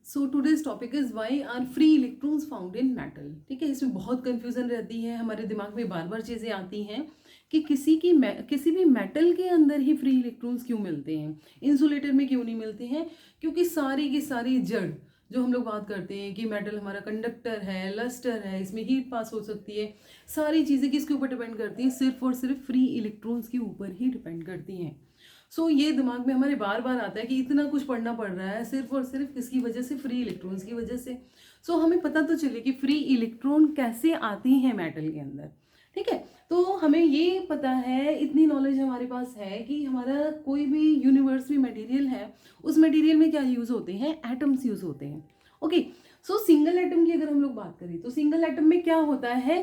So today's topic is why are free electrons found in metal. ठीक है, इसमें बहुत कंफ्यूजन रहती है, हमारे दिमाग में बार बार चीज़ें आती हैं कि किसी भी मेटल के अंदर ही फ्री इलेक्ट्रॉन्स क्यों मिलते हैं, इंसुलेटर में क्यों नहीं मिलते हैं। क्योंकि सारी की सारी जड़ जो हम लोग बात करते हैं कि मेटल हमारा कंडक्टर है, लस्टर है, इसमें हीट पास हो सकती है, सारी चीज़ें किसके ऊपर डिपेंड करती हैं, सिर्फ और सिर्फ फ्री इलेक्ट्रॉन्स के ऊपर ही डिपेंड करती हैं। ये दिमाग में हमारे बार बार आता है कि इतना कुछ पढ़ना पड़ रहा है सिर्फ और सिर्फ किसकी वजह से, फ्री इलेक्ट्रॉन्स की वजह से। हमें पता तो चले कि फ्री इलेक्ट्रॉन कैसे आती हैं मेटल के अंदर। ठीक है, तो हमें ये पता है, इतनी नॉलेज हमारे पास है कि हमारा कोई भी यूनिवर्स में मटेरियल है, उस मटेरियल में क्या यूज़ होते हैं, एटम्स यूज़ होते हैं। ओके, सिंगल एटम की अगर हम लोग बात करें तो सिंगल एटम में क्या होता है,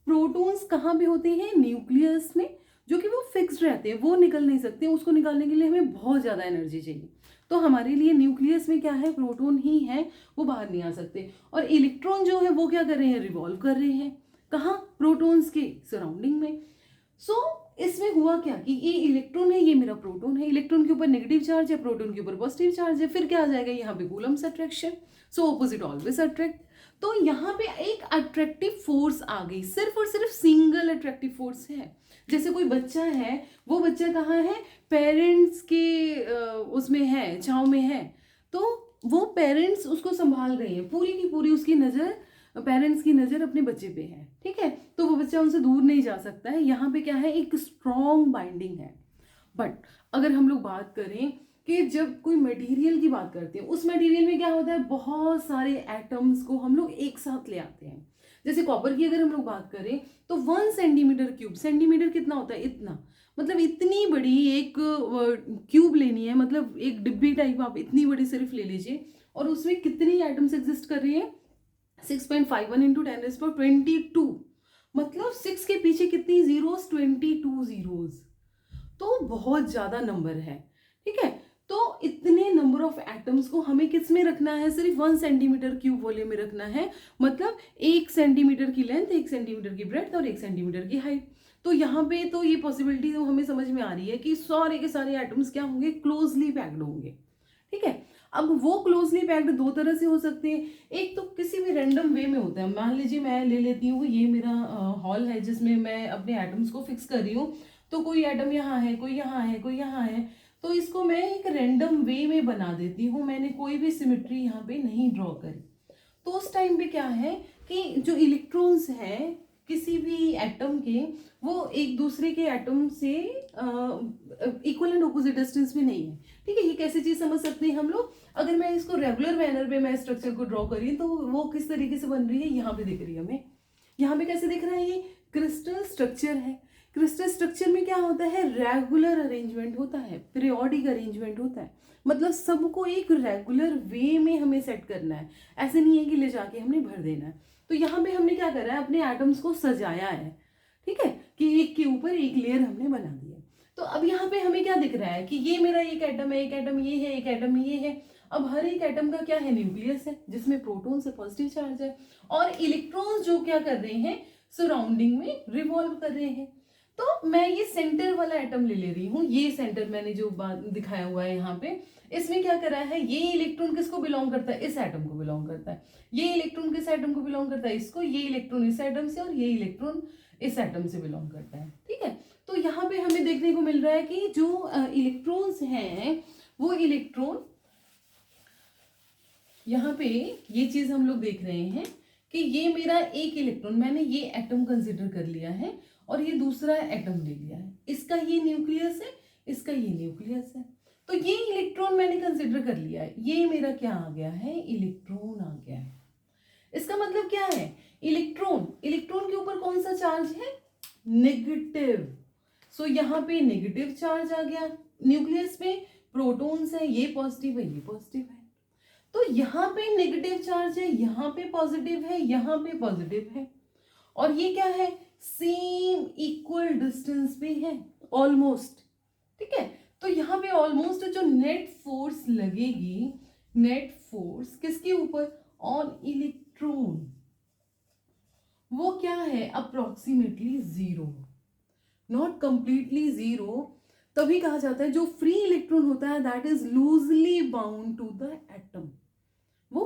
प्रोटॉन्स कहाँ पे होते हैं, न्यूक्लियस में, जो कि वो फिक्स्ड रहते हैं, वो निकल नहीं सकते। उसको निकालने के लिए हमें बहुत ज़्यादा एनर्जी चाहिए। तो हमारे लिए न्यूक्लियस में क्या है, प्रोटॉन ही है, वो बाहर नहीं आ सकते। और इलेक्ट्रॉन जो है वो क्या कर रहे हैं, रिवॉल्व कर रहे हैं, कहाँ, प्रोटॉन्स के सराउंडिंग में। इसमें हुआ क्या कि ये इलेक्ट्रॉन है, ये मेरा प्रोटॉन है, इलेक्ट्रॉन के ऊपर नेगेटिव चार्ज है, प्रोटॉन के ऊपर पॉजिटिव चार्ज है, फिर क्या आ जाएगा यहाँ पे Coulomb's attraction. Opposite always attract. तो यहाँ पे एक अट्रैक्टिव फोर्स आ गई, सिर्फ और सिर्फ सिंगल अट्रैक्टिव फोर्स है। जैसे कोई बच्चा है, वो बच्चा कहाँ है, पेरेंट्स के उसमें है, छाँव में है, तो वो पेरेंट्स उसको संभाल रहे हैं, पूरी की पूरी उसकी नज़र, पेरेंट्स की नज़र अपने बच्चे पे है। ठीक है, तो वो बच्चा उनसे दूर नहीं जा सकता है। यहाँ पे क्या है, एक स्ट्रॉन्ग बाइंडिंग है। बट अगर हम लोग बात करें कि जब कोई मटेरियल की बात करते हैं, उस मटेरियल में क्या होता है, बहुत सारे एटम्स को हम लोग एक साथ ले आते हैं। जैसे कॉपर की अगर हम लोग बात करें तो 1 सेंटीमीटर क्यूब, सेंटीमीटर कितना होता है, इतना, मतलब इतनी बड़ी एक क्यूब लेनी है, मतलब एक डिब्बी टाइप आप इतनी बड़ी सिर्फ ले लीजिए, और उसमें कितनी एटम्स एग्जिस्ट कर रही है, 6.51 इंटू 10⁻22। मतलब 6 के पीछे कितनी जीरोस, 22 जीरोस। तो बहुत ज्यादा नंबर है। ठीक है, तो इतने नंबर ऑफ एटम्स को हमें किस में रखना है, सिर्फ 1 सेंटीमीटर क्यूब वॉल्यूम में रखना है। मतलब 1 सेंटीमीटर की लेंथ, 1 सेंटीमीटर की ब्रेड्थ और 1 सेंटीमीटर की हाइट। तो यहाँ पे तो ये पॉसिबिलिटी तो हमें समझ में आ रही है कि सारे के सारे एटम्स क्या होंगे, क्लोजली पैक्ड होंगे। ठीक है, अब वो क्लोजली पैक्ड दो तरह से हो सकते हैं। एक तो किसी भी रैंडम वे में होता है। मान लीजिए मैं ले लेती हूँ, ये मेरा हॉल है जिसमें मैं अपने एटम्स को फिक्स कर रही हूँ। तो कोई एटम यहाँ है, कोई यहाँ है, कोई यहाँ है, तो इसको मैं एक रैंडम वे में बना देती हूँ, मैंने कोई भी सिमेट्री यहाँ पे नहीं ड्रॉ करी। तो उस टाइम पे क्या है कि जो इलेक्ट्रॉन्स हैं किसी भी एटम के, वो एक दूसरे के एटम से इक्वल एंड ऑपोजिट डिस्टेंस में नहीं है। ठीक है, ये कैसी चीज समझ सकते हैं हम लोग, अगर मैं इसको रेगुलर मैनर में मैं स्ट्रक्चर को ड्रॉ करी तो वो किस तरीके से बन रही है, यहाँ पे दिख रही है हमें। यहाँ पे कैसे दिख रहा है, ये क्रिस्टल स्ट्रक्चर है। क्रिस्टल स्ट्रक्चर में क्या होता है, रेगुलर अरेंजमेंट होता है, पीरियोडिक अरेंजमेंट होता है। मतलब सबको एक रेगुलर वे में हमें सेट करना है, ऐसे नहीं है कि ले जाके हमने भर देना है। तो यहाँ पे हमने क्या करा है, अपने एटम्स को सजाया है। ठीक है, कि एक के ऊपर एक लेयर हमने बना दी है। तो अब यहाँ पे हमें क्या दिख रहा है कि ये मेरा एक एटम है, एक एटम ये है, एक एटम ये है। अब हर एक एटम का क्या है, न्यूक्लियस है जिसमें प्रोटॉन से पॉजिटिव चार्ज है, और इलेक्ट्रॉन्स जो क्या कर रहे हैं, सराउंडिंग में रिवॉल्व कर रहे हैं। तो मैं ये सेंटर वाला एटम ले रही हूँ, ये सेंटर मैंने जो बात दिखाया हुआ है यहाँ पे, इसमें क्या करा है, ये इलेक्ट्रॉन किसको बिलोंग करता है, इस एटम को बिलोंग करता है। ये इलेक्ट्रॉन किस एटम को बिलोंग करता है, इसको। ये इलेक्ट्रॉन इस एटम से, और ये इलेक्ट्रॉन इस एटम से बिलोंग करता है। ठीक है, तो यहाँ पे हमें देखने को मिल रहा है कि जो इलेक्ट्रॉन्स हैं, वो इलेक्ट्रॉन, यहाँ पे ये चीज हम लोग देख रहे हैं कि ये मेरा एक इलेक्ट्रॉन, मैंने ये एटम कंसिडर कर लिया है, और ये दूसरा एटम ले लिया है, इसका ये न्यूक्लियस है, इसका ये न्यूक्लियस है। तो ये इलेक्ट्रॉन मैंने कंसिडर कर लिया है, ये मेरा क्या आ गया है, इलेक्ट्रॉन आ गया है। इसका मतलब क्या है, इलेक्ट्रॉन, इलेक्ट्रॉन के ऊपर कौन सा चार्ज है, नेगेटिव। यहाँ पे नेगेटिव चार्ज आ गया, न्यूक्लियस में प्रोटॉन्स है, ये पॉजिटिव है, ये पॉजिटिव है। तो यहाँ पे नेगेटिव चार्ज है, यहाँ पे पॉजिटिव है, यहाँ पे पॉजिटिव है, और ये क्या है, सेम इक्वल डिस्टेंस पे है, ऑलमोस्ट। ठीक है, तो यहाँ पे ऑलमोस्ट जो नेट फोर्स लगेगी, नेट फोर्स किसके ऊपर, ऑन इलेक्ट्रॉन, वो क्या है, अप्रोक्सीमेटली 0, नॉट कंप्लीटली 0। तभी कहा जाता है जो फ्री इलेक्ट्रॉन होता है that is loosely bound to the atom, वो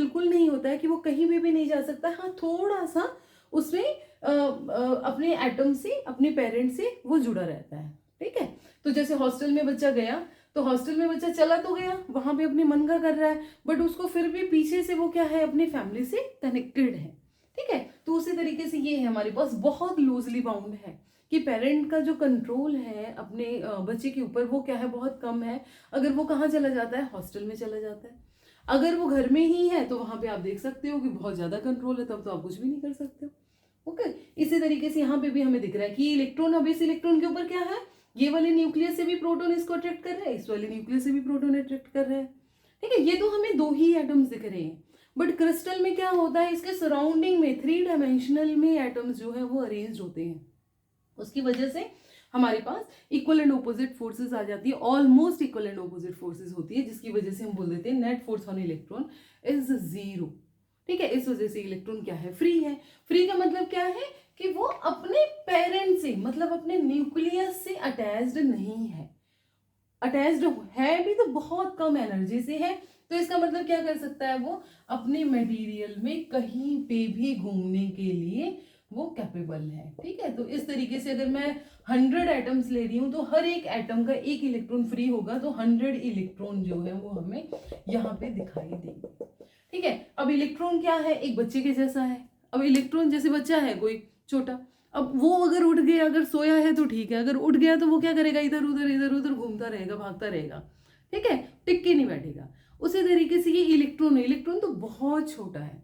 बिल्कुल नहीं होता है कि वो कहीं भी नहीं जा सकता। हाँ, थोड़ा सा उसमें अपने एटम से, अपने पेरेंट से वो जुड़ा रहता है, ठीक है। तो जैसे हॉस्टल में बच्चा गया, तो हॉस्टल में बच्चा चला तो गया, वहां पे अपने मन का कर रहा है, बट उसको फिर भी पीछे से वो क्या है, अपनी फैमिली से कनेक्टेड है, ठीक है। तो उसी तरीके से ये है, हमारे पास बहुत लूजली बाउंड है कि पेरेंट का जो कंट्रोल है अपने बच्चे के ऊपर वो क्या है, बहुत कम है। अगर वो कहाँ चला जाता है, हॉस्टल में चला जाता है। अगर वो घर में ही है तो वहां पे आप देख सकते हो कि बहुत ज्यादा कंट्रोल है, तब तो आप कुछ भी नहीं कर सकते हो। ओके, इसी तरीके से यहाँ पे भी हमें दिख रहा है कि इलेक्ट्रॉन, अब इस इलेक्ट्रॉन के ऊपर क्या है, ये वाले न्यूक्लियस से भी प्रोटॉन इसको अट्रैक्ट कर रहा है, इस वाले न्यूक्लियस से भी प्रोटॉन अट्रैक्ट कर रहा है, ठीक है। ये तो हमें दो ही एटम्स दिख रहे हैं, बट क्रिस्टल में क्या होता है, इसके सराउंडिंग में 3 डायमेंशनल में एटम्स जो है वो अरेंज होते हैं। उसकी वजह से हमारे पास इक्वल एंड ऑपोजिट फोर्सेस आ जाती है, almost equal and opposite forces होती है, जिसकी वजह से हम बोल देते हैं net force on electron is 0, ठीक है। इस वजह से इलेक्ट्रॉन क्या है, फ्री है। फ्री का मतलब क्या है कि वो अपने पेरेंट से, मतलब अपने न्यूक्लियस से अटैच्ड नहीं है। अटैच्ड है भी तो बहुत कम एनर्जी से है, तो इसका मतलब क्या कर सकता है, वो अपने मटेरियल में कहीं पे भी घूमने के लिए वो कैपेबल है, ठीक है। तो इस तरीके से अगर मैं 100 एटम्स ले रही हूँ तो हर एक एटम का एक इलेक्ट्रॉन फ्री होगा, तो 100 इलेक्ट्रॉन जो है वो हमें यहाँ पे दिखाई देंगे, ठीक है। अब इलेक्ट्रॉन क्या है, एक बच्चे के जैसा है। अब इलेक्ट्रॉन जैसे बच्चा है कोई छोटा, अब वो अगर उठ गया, अगर सोया है तो ठीक है, अगर उठ गया तो वो क्या करेगा, इधर उधर घूमता रहेगा, भागता रहेगा, ठीक है, टिक के नहीं बैठेगा। उसी तरीके से ये इलेक्ट्रॉन है, इलेक्ट्रॉन तो बहुत छोटा है,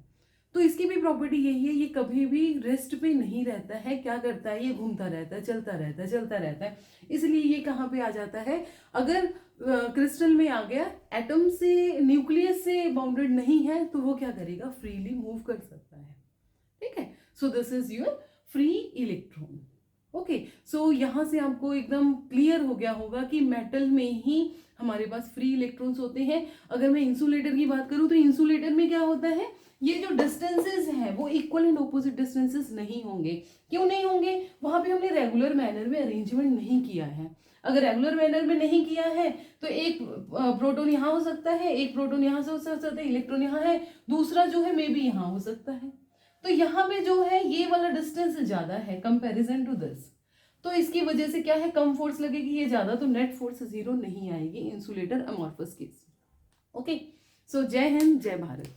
तो इसकी भी प्रॉपर्टी यही है, ये कभी भी रेस्ट पे नहीं रहता है। क्या करता है, ये घूमता रहता है, चलता रहता है, चलता रहता है। इसलिए ये कहाँ पे आ जाता है, अगर क्रिस्टल में आ गया, एटम से, न्यूक्लियस से बाउंडेड नहीं है, तो वो क्या करेगा, फ्रीली मूव कर सकता है, ठीक है। So this is your free electron. Okay, so यहाँ से आपको एकदम क्लियर हो गया होगा कि मेटल में ही हमारे पास फ्री इलेक्ट्रॉन्स होते हैं। अगर मैं इंसुलेटर की बात करूं तो इंसुलेटर में क्या होता है, ये जो डिस्टेंसेस हैं वो इक्वल एंड ऑपोजिट डिस्टेंसेस नहीं होंगे। क्यों नहीं होंगे, वहां पे हमने रेगुलर मैनर में अरेंजमेंट नहीं किया है। अगर रेगुलर मैनर में नहीं किया है तो एक प्रोटॉन यहाँ हो सकता है, एक प्रोटॉन यहाँ से हो सकता है, इलेक्ट्रॉन यहाँ है, दूसरा जो है मे बी यहाँ हो सकता है। तो यहाँ पे जो है ये वाला डिस्टेंस ज्यादा है कंपैरिजन टू दिस, तो इसकी वजह से क्या है, कम फोर्स लगेगी, ये ज्यादा, तो नेट फोर्स 0 नहीं आएगी इंसुलेटर अमॉर्फस केस। ओके, सो जय हिंद, जय भारत।